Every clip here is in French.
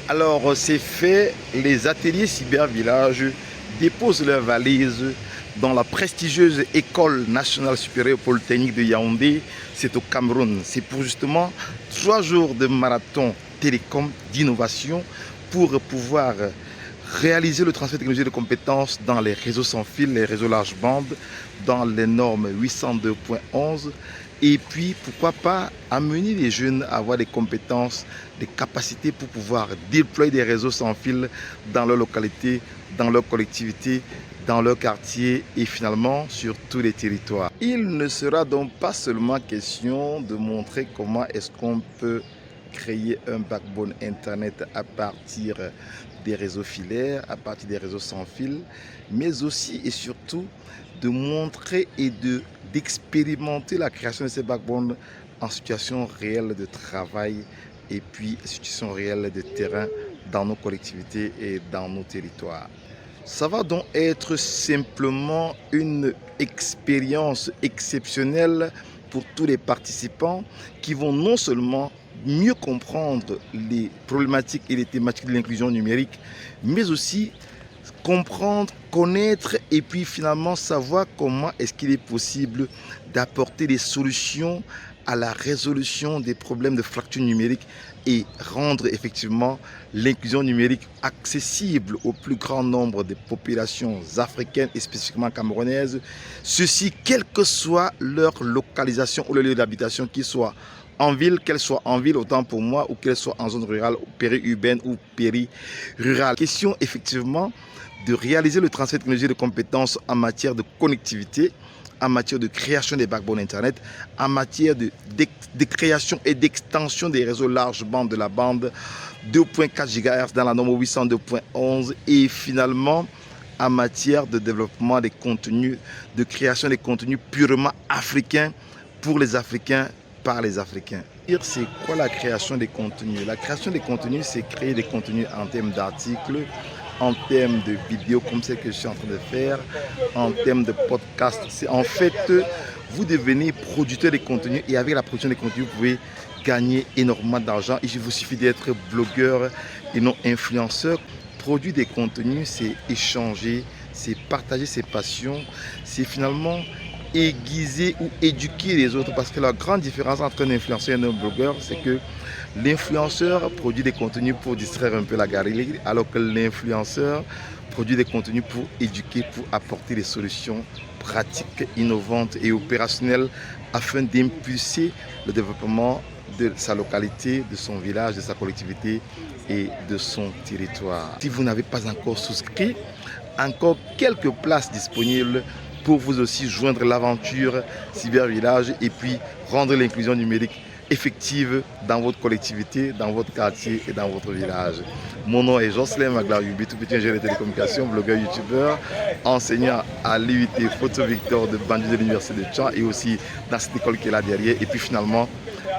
Alors, c'est fait, les ateliers cybervillage déposent leurs valises dans la prestigieuse École nationale supérieure polytechnique de Yaoundé, c'est au Cameroun. C'est pour justement 3 jours de marathon télécom d'innovation pour pouvoir réaliser le transfert de technologie de compétences dans les réseaux sans fil, les réseaux large bande, dans les normes 802.11 et puis pourquoi pas amener les jeunes à avoir des compétences, des capacités pour pouvoir déployer des réseaux sans fil dans leur localité, dans leur collectivité, dans leur quartier et finalement sur tous les territoires. Il ne sera donc pas seulement question de montrer comment est-ce qu'on peut créer un backbone internet à partir des réseaux filaires, à partir des réseaux sans fil, mais aussi et surtout de montrer et d'expérimenter la création de ces backbones en situation réelle de travail et puis situation réelle de terrain dans nos collectivités et dans nos territoires. Ça va donc être simplement une expérience exceptionnelle pour tous les participants qui vont non seulement mieux comprendre les problématiques et les thématiques de l'inclusion numérique, mais aussi comprendre, connaître et puis finalement savoir comment est-ce qu'il est possible d'apporter des solutions à la résolution des problèmes de fracture numérique et rendre effectivement l'inclusion numérique accessible au plus grand nombre de populations africaines et spécifiquement camerounaises, ceci quelle que soit leur localisation ou le lieu d'habitation, qu'ils soient en ville, qu'elle soit en ville autant pour moi, ou qu'elle soit en zone rurale, périurbaine ou péri-rurale. Question effectivement de réaliser le transfert de technologie de compétences en matière de connectivité, en matière de création des backbones Internet, en matière de création et d'extension des réseaux large bande de la bande 2.4 GHz dans la norme 802.11 et finalement en matière de développement des contenus, de création des contenus purement africains pour les Africains, par les Africains. C'est quoi la création des contenus? La création des contenus, c'est créer des contenus en termes d'articles, en termes de vidéos comme celle que je suis en train de faire, en termes de podcast. C'est en fait, vous devenez producteur de contenus et avec la production des contenus, vous pouvez gagner énormément d'argent. Il vous suffit d'être blogueur et non influenceur. Produire des contenus, c'est échanger, c'est partager ses passions, c'est finalement aiguiser ou éduquer les autres, parce que la grande différence entre un influenceur et un blogueur, c'est que l'influenceur produit des contenus pour distraire un peu la galerie, alors que l'influenceur produit des contenus pour éduquer, pour apporter des solutions pratiques, innovantes et opérationnelles afin d'impulser le développement de sa localité, de son village, de sa collectivité et de son territoire. Si vous n'avez pas encore souscrit, encore quelques places disponibles pour vous aussi joindre l'aventure cybervillage et puis rendre l'inclusion numérique effective dans votre collectivité, dans votre quartier et dans votre village. Mon nom est Jocelyn Maglar-Yubi, tout petit ingénieur de télécommunications, blogueur, youtubeur, enseignant à l'UIT Photo Victor de Bandung de l'Université de Tchad et aussi dans cette école qui est là derrière et puis finalement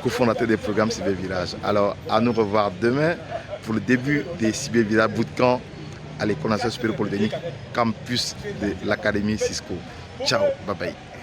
cofondateur des programmes cybervillage. Alors à nous revoir demain pour le début des cybervillage bootcamp à l'École nationale supérieure polytechnique, campus de l'Académie Cisco. Ciao, bye bye.